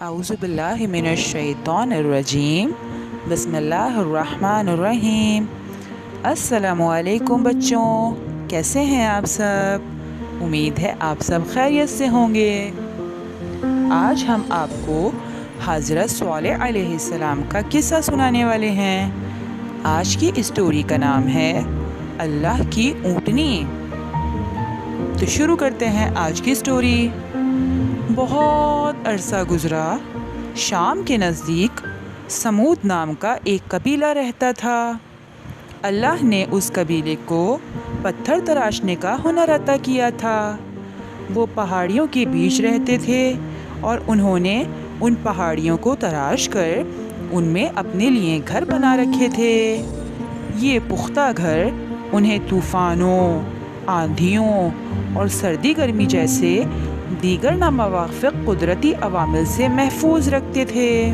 اعوذ باللہ من الشیطان الرجیم بسم اللہ الرحمن الرحیم۔ السلام علیکم بچوں، کیسے ہیں آپ سب؟ امید ہے آپ سب خیریت سے ہوں گے۔ آج ہم آپ کو حضرت صالح علیہ السلام کا قصہ سنانے والے ہیں۔ آج کی اسٹوری کا نام ہے اللہ کی اونٹنی۔ تو شروع کرتے ہیں آج کی اسٹوری۔ بہت عرصہ گزرا، شام کے نزدیک سمود نام کا ایک قبیلہ رہتا تھا۔ اللہ نے اس قبیلے کو پتھر تراشنے کا ہنر عطا کیا تھا۔ وہ پہاڑیوں کے بیچ رہتے تھے اور انہوں نے ان پہاڑیوں کو تراش کر ان میں اپنے لیے گھر بنا رکھے تھے۔ یہ پختہ گھر انہیں طوفانوں، آندھیوں اور سردی گرمی جیسے دیگر ناموافق قدرتی عوامل سے محفوظ رکھتے تھے۔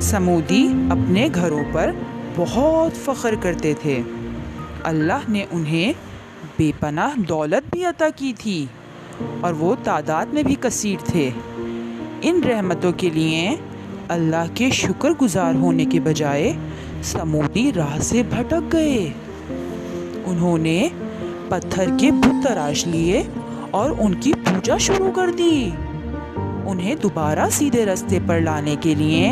سمودی اپنے گھروں پر بہت فخر کرتے تھے۔ اللہ نے انہیں بے پناہ دولت بھی عطا کی تھی اور وہ تعداد میں بھی کثیر تھے۔ ان رحمتوں کے لیے اللہ کے شکر گزار ہونے کے بجائے سمودی راہ سے بھٹک گئے۔ انہوں نے پتھر کے بت تراش لیے اور ان کی پوجا شروع کر دی۔ انہیں دوبارہ سیدھے راستے پر لانے کے لیے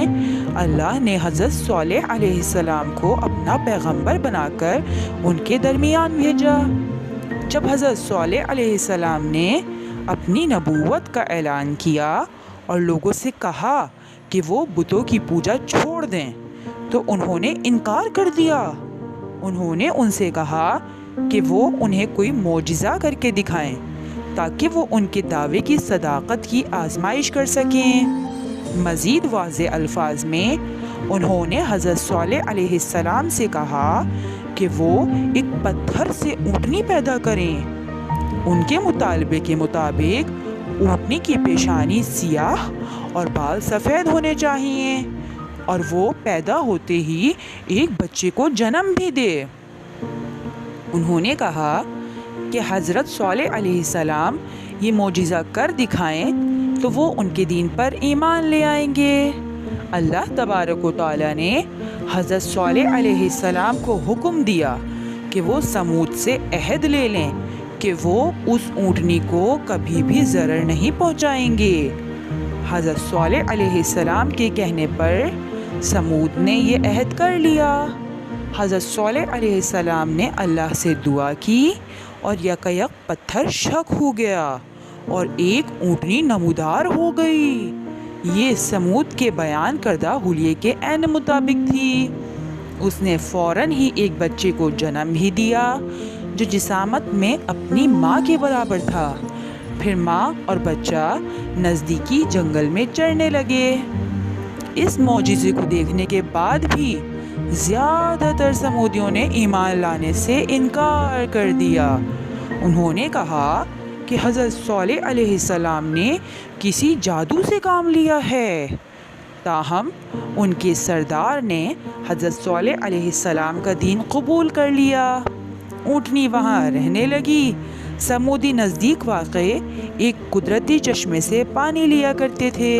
اللہ نے حضرت صالح علیہ السلام کو اپنا پیغمبر بنا کر ان کے درمیان بھیجا۔ جب حضرت صالح علیہ السلام نے اپنی نبوت کا اعلان کیا اور لوگوں سے کہا کہ وہ بتوں کی پوجا چھوڑ دیں تو انہوں نے انکار کر دیا۔ انہوں نے ان سے کہا کہ وہ انہیں کوئی معجزہ کر کے دکھائیں تاکہ وہ ان کے دعوے کی صداقت کی آزمائش کر سکیں۔ مزید واضح الفاظ میں انہوں نے حضرت صالح علیہ السلام سے کہا کہ وہ ایک پتھر سے اونٹنی پیدا کریں۔ ان کے مطالبے کے مطابق اونٹنی کی پیشانی سیاہ اور بال سفید ہونے چاہیے اور وہ پیدا ہوتے ہی ایک بچے کو جنم بھی دے۔ انہوں نے کہا کہ حضرت صالح علیہ السلام یہ معجزہ کر دکھائیں تو وہ ان کے دین پر ایمان لے آئیں گے۔ اللہ تبارک و تعالیٰ نے حضرت صالح علیہ السلام کو حکم دیا کہ وہ سمود سے عہد لے لیں کہ وہ اس اونٹنی کو کبھی بھی ضرر نہیں پہنچائیں گے۔ حضرت صالح علیہ السلام کے کہنے پر سمود نے یہ عہد کر لیا۔ حضرت صالح علیہ السلام نے اللہ سے دعا کی اور یکایک پتھر شک ہو گیا اور ایک اونٹنی نمودار ہو گئی۔ یہ سمود کے بیان کردہ حلیے کے عین مطابق تھی۔ اس نے فوراً ہی ایک بچے کو جنم بھی دیا جو جسامت میں اپنی ماں کے برابر تھا۔ پھر ماں اور بچہ نزدیکی جنگل میں چرنے لگے۔ اس معجزے کو دیکھنے کے بعد بھی زیادہ تر سمودیوں نے ایمان لانے سے انکار کر دیا۔ انہوں نے کہا کہ حضرت صالح علیہ السلام نے کسی جادو سے کام لیا ہے۔ تاہم ان کے سردار نے حضرت صالح علیہ السلام کا دین قبول کر لیا۔ اونٹنی وہاں رہنے لگی۔ سمودی نزدیک واقع ایک قدرتی چشمے سے پانی لیا کرتے تھے۔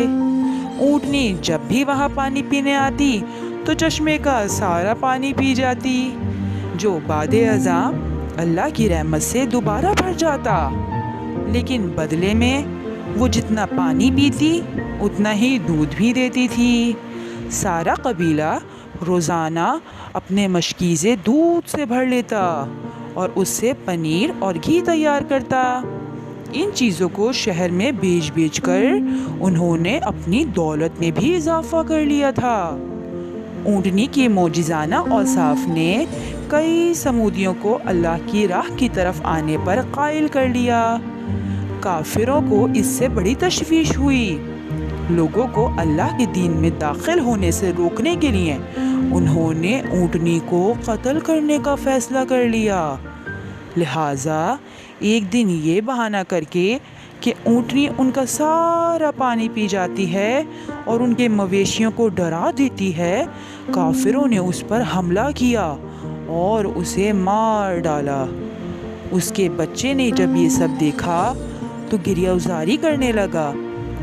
اونٹنی جب بھی وہاں پانی پینے آتی تو چشمے کا سارا پانی پی جاتی، جو بعد ازاں اللہ کی رحمت سے دوبارہ بھر جاتا، لیکن بدلے میں وہ جتنا پانی پیتی اتنا ہی دودھ بھی دیتی تھی۔ سارا قبیلہ روزانہ اپنے مشکیزے دودھ سے بھر لیتا اور اس سے پنیر اور گھی تیار کرتا۔ ان چیزوں کو شہر میں بیچ بیچ کر انہوں نے اپنی دولت میں بھی اضافہ کر لیا تھا۔ اونٹنی کے معجزانہ اوصاف نے کئی سمودیوں کو اللہ کی راہ کی طرف آنے پر قائل کر لیا۔ کافروں کو اس سے بڑی تشویش ہوئی۔ لوگوں کو اللہ کے دین میں داخل ہونے سے روکنے کے لیے انہوں نے اونٹنی کو قتل کرنے کا فیصلہ کر لیا۔ لہٰذا ایک دن یہ بہانہ کر کے کہ اونٹنی ان کا سارا پانی پی جاتی ہے اور ان کے مویشیوں کو ڈرا دیتی ہے، کافروں نے اس پر حملہ کیا اور اسے مار ڈالا۔ اس کے بچے نے جب یہ سب دیکھا تو گریہ زاری کرنے لگا۔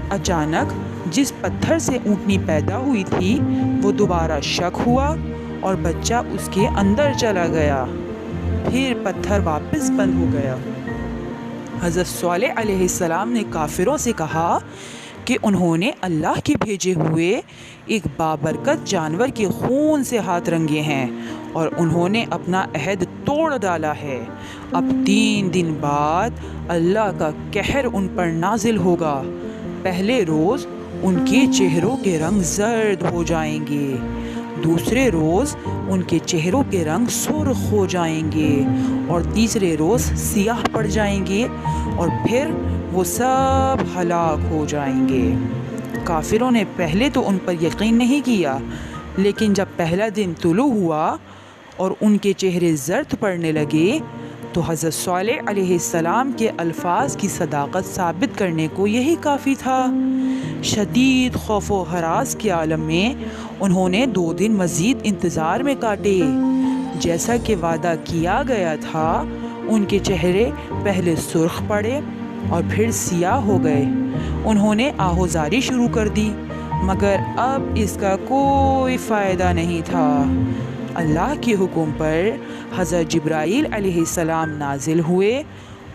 اچانک جس پتھر سے اونٹنی پیدا ہوئی تھی وہ دوبارہ شک ہوا اور بچہ اس کے اندر چلا گیا۔ پھر پتھر واپس بند ہو گیا۔ حضرت صالح علیہ السلام نے کافروں سے کہا کہ انہوں نے اللہ کے بھیجے ہوئے ایک بابرکت جانور کے خون سے ہاتھ رنگے ہیں اور انہوں نے اپنا عہد توڑ ڈالا ہے۔ اب 3 دن بعد اللہ کا قہر ان پر نازل ہوگا۔ پہلے روز ان کے چہروں کے رنگ زرد ہو جائیں گے، دوسرے روز ان کے چہروں کے رنگ سرخ ہو جائیں گے اور تیسرے روز سیاہ پڑ جائیں گے اور پھر وہ سب ہلاک ہو جائیں گے۔ کافروں نے پہلے تو ان پر یقین نہیں کیا، لیکن جب پہلا دن طلوع ہوا اور ان کے چہرے زرد پڑنے لگے تو حضرت صالح علیہ السلام کے الفاظ کی صداقت ثابت کرنے کو یہی کافی تھا۔ شدید خوف و ہراس کے عالم میں انہوں نے 2 دن مزید انتظار میں کاٹے۔ جیسا کہ وعدہ کیا گیا تھا ان کے چہرے پہلے سرخ پڑے اور پھر سیاہ ہو گئے۔ انہوں نے آہوزاری شروع کر دی، مگر اب اس کا کوئی فائدہ نہیں تھا۔ اللہ کے حکم پر حضرت جبرائیل علیہ السلام نازل ہوئے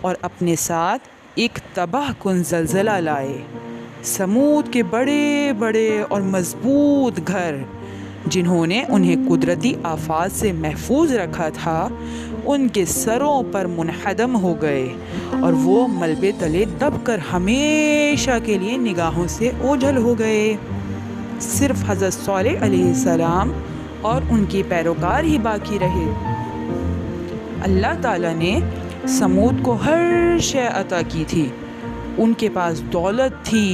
اور اپنے ساتھ ایک تباہ کن زلزلہ لائے۔ سمود کے بڑے بڑے اور مضبوط گھر جنہوں نے انہیں قدرتی آفات سے محفوظ رکھا تھا ان کے سروں پر منہدم ہو گئے اور وہ ملبے تلے دب کر ہمیشہ کے لیے نگاہوں سے اوجھل ہو گئے۔ صرف حضرت صالح علیہ السلام اور ان کے پیروکار ہی باقی رہے۔ اللہ تعالیٰ نے سمود کو ہر شے عطا کی تھی۔ ان کے پاس دولت تھی،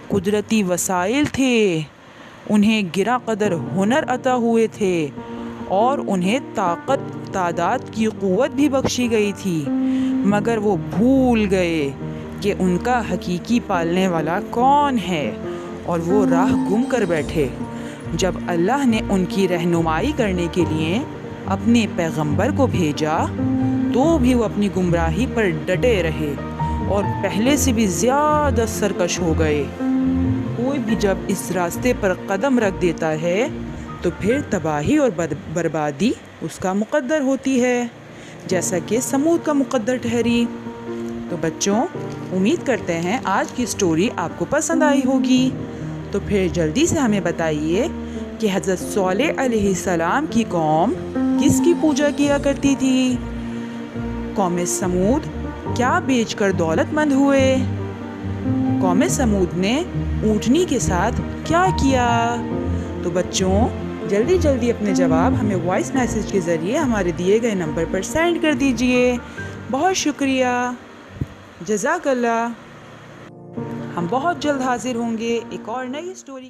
قدرتی وسائل تھے، انہیں گراں قدر ہنر عطا ہوئے تھے اور انہیں طاقت تعداد کی قوت بھی بخشی گئی تھی، مگر وہ بھول گئے کہ ان کا حقیقی پالنے والا کون ہے اور وہ راہ گم کر بیٹھے۔ جب اللہ نے ان کی رہنمائی کرنے کے لیے اپنے پیغمبر کو بھیجا تو بھی وہ اپنی گمراہی پر ڈٹے رہے اور پہلے سے بھی زیادہ سرکش ہو گئے۔ کوئی بھی جب اس راستے پر قدم رکھ دیتا ہے تو پھر تباہی اور بربادی اس کا مقدر ہوتی ہے، جیسا کہ سمود کا مقدر ٹھہری۔ تو بچوں، امید کرتے ہیں آج کی سٹوری آپ کو پسند آئی ہوگی۔ تو پھر جلدی سے ہمیں بتائیے کہ حضرت صالح علیہ السلام کی قوم کس کی پوجا کیا کرتی تھی؟ قوم سمود کیا بیچ کر دولت مند ہوئے؟ قوم سمود نے اونٹنی کے ساتھ کیا کیا؟ تو بچوں، جلدی جلدی اپنے جواب ہمیں وائس میسج کے ذریعے ہمارے دیے گئے نمبر پر سینڈ کر دیجئے۔ بہت شکریہ، جزاک اللہ۔ ہم بہت جلد حاضر ہوں گے ایک اور نئی سٹوری